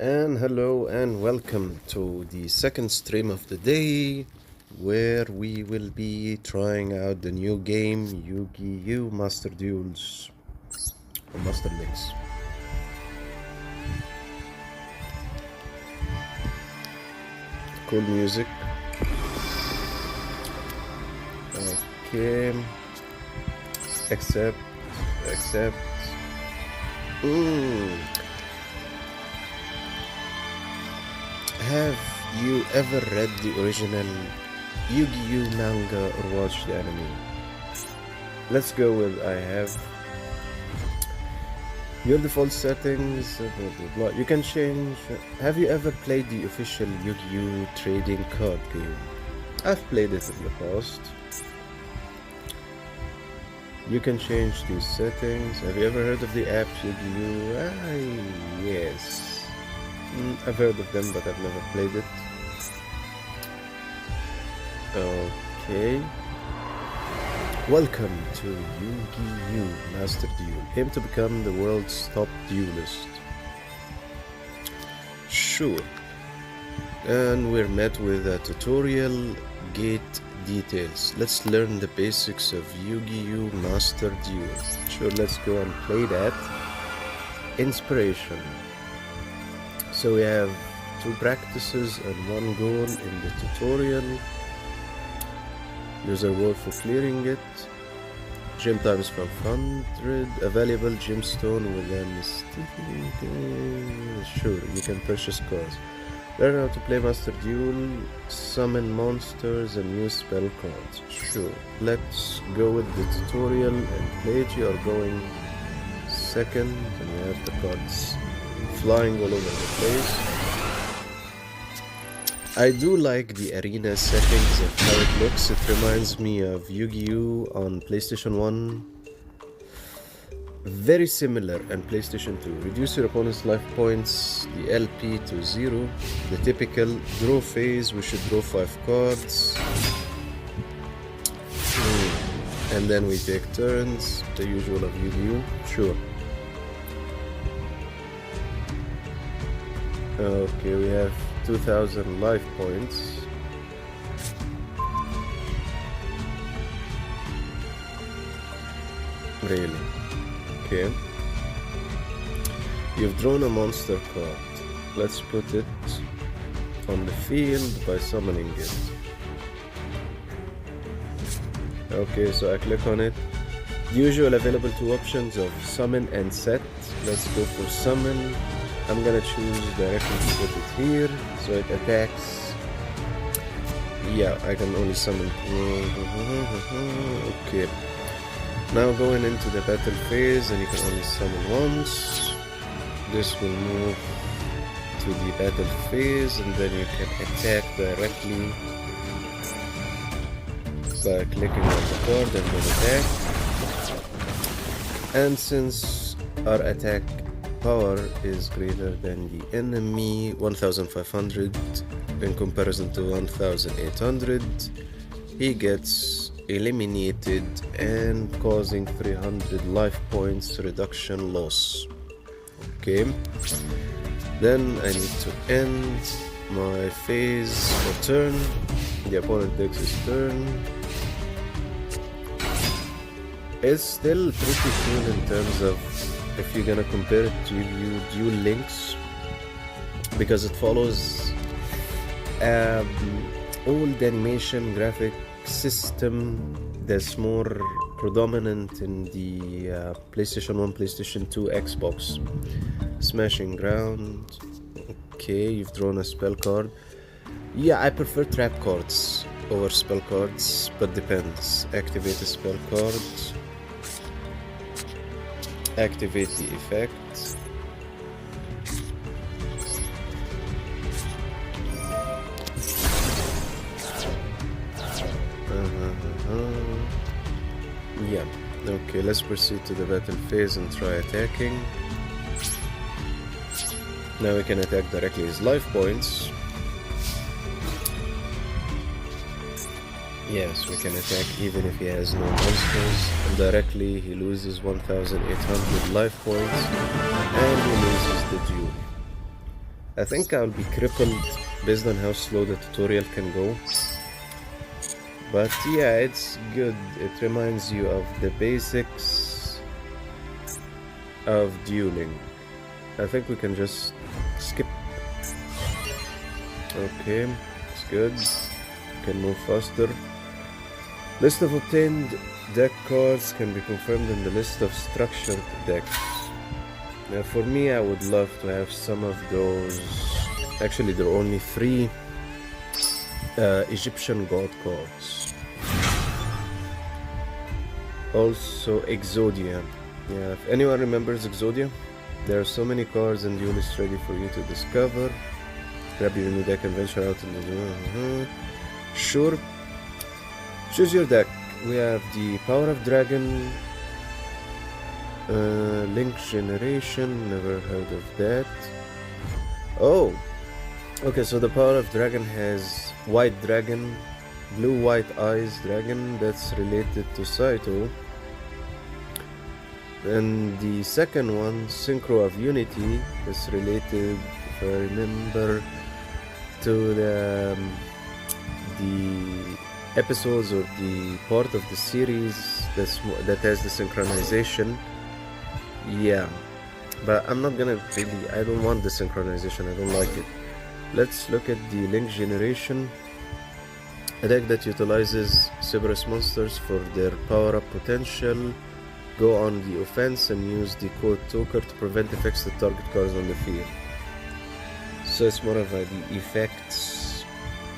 And hello and welcome to the second stream of the day where we will be trying out the new game Yu-Gi-Oh! Master Duels or Master Mix. Cool music. Okay. Accept. Have you ever read the original Yu-Gi-Oh! Manga or watched the anime? Let's go with I have. Your default settings, blah, blah, blah. You can change. Have you ever played the official Yu-Gi-Oh! Trading card game? I've played it in the past. You can change these settings. Have you ever heard of the app Yu-Gi-Oh? Yes. I've heard of them, but I've never played it. Okay. Welcome to Yu-Gi-Oh! Master Duel. Aim to become the world's top duelist. Sure. And we're met with a tutorial gate details. Let's learn the basics of Yu-Gi-Oh! Master Duel. Sure, let's go and play that. Inspiration. So we have 2 practices and 1 goal in the tutorial. Use a reward for clearing it. Gem times 500. A valuable gemstone with a mystic. Sure, you can purchase cards. Learn how to play Master Duel, summon monsters and use spell cards. Sure, let's go with the tutorial and play it. You are going second and we have the cards flying all over the place. I do like the arena settings of how it looks. It reminds me of Yu-Gi-Oh! On PlayStation 1. Very similar on PlayStation 2. Reduce your opponent's life points, the LP to 0. The typical draw phase, we should draw 5 cards. And then we take turns, the usual of Yu-Gi-Oh! Sure. Okay, we have 2000 life points. Really? Okay. You've drawn a monster card. Let's put it on the field by summoning it. Okay, so I click on it. Usual available 2 options of summon and set. Let's go for summon. I'm gonna choose directly to put it here, so it attacks. Yeah, I can only summon. Okay. Now going into the battle phase, and you can only summon once. This will move to the battle phase, and then you can attack directly by clicking on the card and then attack. And since our attack power is greater than the enemy, 1500 in comparison to 1800, he gets eliminated and causing 300 life points reduction loss. Okay, then I need to end my phase or turn. The opponent takes his turn. It's still pretty cool in terms of if you're gonna compare it to Duel Links, because it follows old animation graphic system that's more predominant in the PlayStation 1, PlayStation 2, Xbox. Smashing ground. Okay, you've drawn a spell card. Yeah, I prefer trap cards over spell cards, but depends. Activate a spell card. Activate the effect. Yeah, okay, let's proceed to the battle phase and try attacking. Now we can attack directly his life points. Yes, we can attack even if he has no monsters. And directly he loses 1800 life points and he loses the duel. I think I'll be crippled based on how slow the tutorial can go. But yeah, it's good. It reminds you of the basics of dueling. I think we can just skip. Okay, it's good. We can move faster. List of obtained deck cards can be confirmed in the list of structured decks. Now for me, I would love to have some of those. Actually, there are only 3 Egyptian god cards. Also Exodia. Yeah, if anyone remembers Exodia, there are so many cards and Duel is ready for you to discover. Grab your new deck and venture out in the... Sure. Choose your deck. We have the Power of Dragon, Link Generation, never heard of that. Oh! Okay, so the Power of Dragon has White Dragon, Blue-White Eyes Dragon, that's related to Saito. And the second one, Synchro of Unity, is related, if I remember, to the episodes or the part of the series that has the synchronization. Yeah, but I'm not gonna really, I don't want the synchronization, I don't like it. Let's look at the Link Generation, a deck that utilizes Cerberus monsters for their power-up potential. Go on the offense and use the code Toku to prevent effects that target cards on the field. So it's more of the effects,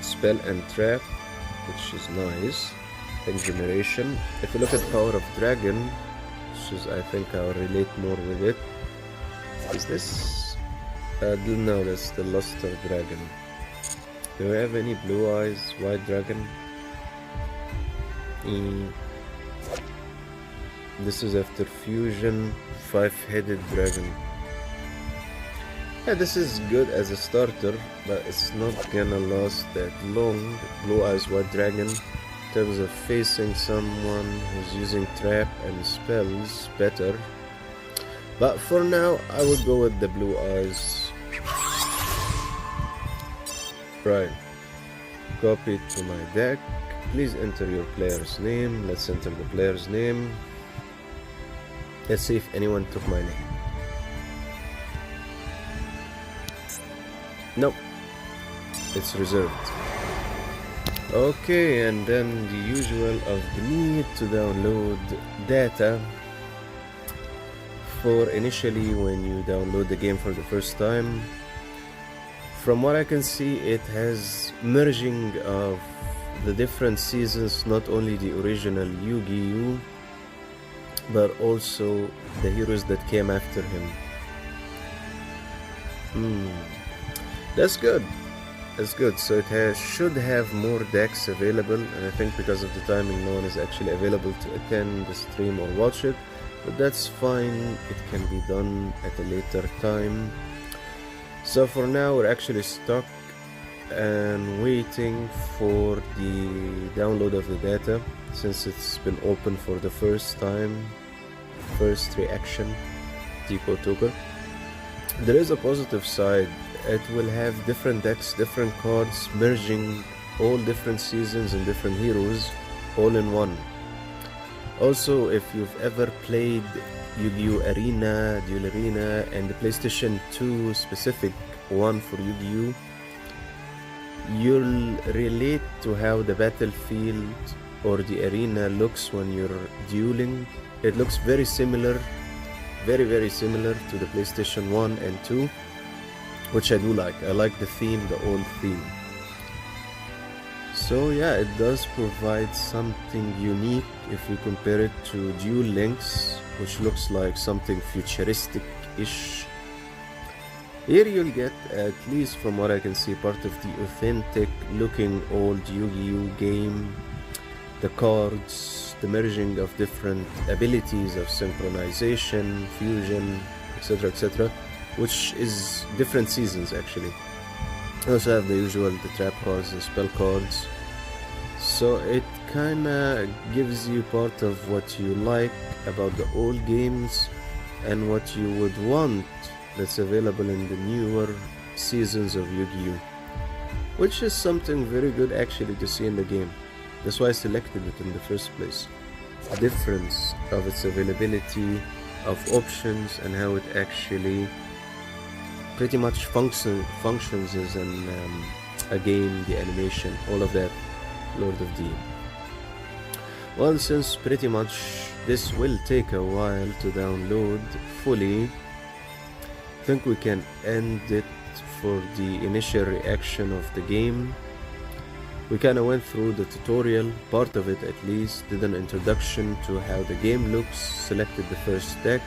spell and trap, which is nice. Link Generation. If you look at Power of Dragon, which is, I think I'll relate more with it. Is this? No, that's the Luster Dragon. Do we have any Blue Eyes, White Dragon? This is after Fusion, 5-headed Dragon. Yeah, this is good as a starter, but it's not gonna last that long. Blue Eyes White Dragon, in terms of facing someone who's using trap and spells better. But for now, I would go with the Blue Eyes. Right. Copy it to my deck. Please enter your player's name. Let's enter the player's name. Let's see if anyone took my name. Nope. It's reserved. Okay, and then the usual of the need to download data for initially when you download the game for the first time. From what I can see, it has merging of the different seasons, not only the original Yu-Gi-Oh, but also the heroes that came after him. That's good. That's good. So it should have more decks available, and I think because of the timing, no one is actually available to attend the stream or watch it. But that's fine. It can be done at a later time. So for now, we're actually stuck and waiting for the download of the data, since it's been open for the first time. First reaction, Tico Toker. There is a positive side. It will have different decks, different cards, merging all different seasons and different heroes all in one. Also, if you've ever played Yu-Gi-Oh! Arena, Duel Arena, and the PlayStation 2 specific one for Yu-Gi-Oh!, you'll relate to how the battlefield or the arena looks when you're dueling. It looks very similar, very similar to the PlayStation 1 and 2, which I do like. I like the theme, the old theme. So yeah, it does provide something unique if you compare it to Duel Links, which looks like something futuristic-ish. Here you'll get, at least from what I can see, part of the authentic looking old Yu-Gi-Oh! Game. The cards, the merging of different abilities of synchronization, fusion, etc., which is different seasons actually. I also have the usual, the trap cards, the spell cards. So it kinda gives you part of what you like about the old games and what you would want that's available in the newer seasons of Yu-Gi-Oh, which is something very good actually to see in the game. That's why I selected it in the first place. The difference of its availability, of options, and how it actually pretty much functions as a game, the animation, all of that, Lord of D. Well, since pretty much this will take a while to download fully, I think we can end it for the initial reaction of the game. We kinda went through the tutorial, part of it at least, did an introduction to how the game looks, selected the first deck,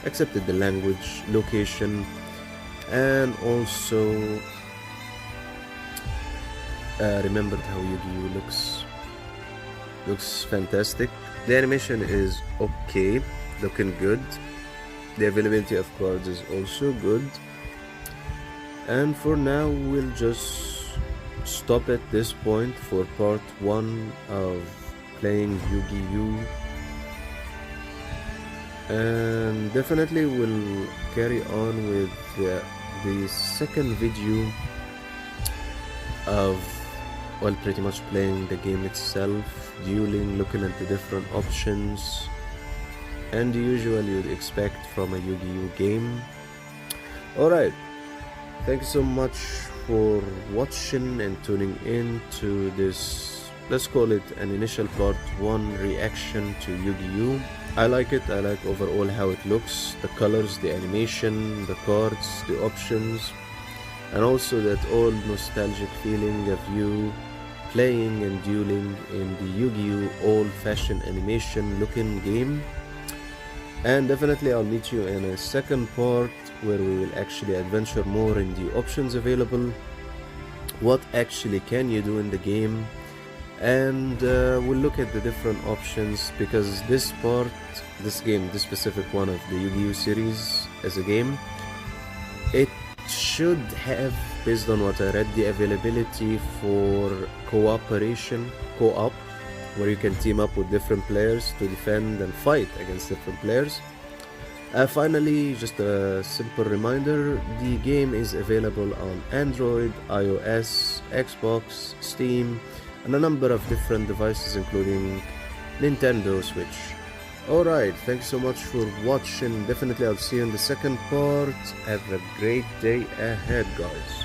accepted the language, location, and also remembered how Yu-Gi-Oh looks fantastic. The animation is okay, looking good. The availability of cards is also good. And for now we'll just stop at this point for part 1 of playing Yu-Gi-Oh! And definitely we'll carry on with the second video of, well, pretty much playing the game itself, dueling, looking at the different options, and the usual you'd expect from a Yu-Gi-Oh! Game. Alright, thank you so much for watching and tuning in to this, let's call it an initial part 1 reaction to Yu-Gi-Oh! I like it, I like overall how it looks, the colors, the animation, the cards, the options, and also that old nostalgic feeling of you playing and dueling in the Yu-Gi-Oh! Old-fashioned animation looking game. And definitely I'll meet you in a second part where we will actually adventure more in the options available, what actually can you do in the game, and we'll look at the different options, because this game, this specific one of the Yu-Gi-Oh! Series as a game, it should have, based on what I read, the availability for cooperation, co-op, where you can team up with different players to defend and fight against different players. Finally, just a simple reminder, the game is available on Android, iOS, Xbox, Steam, and a number of different devices including Nintendo Switch. Alright, thanks so much for watching. Definitely I'll see you in the second part. Have a great day ahead, guys.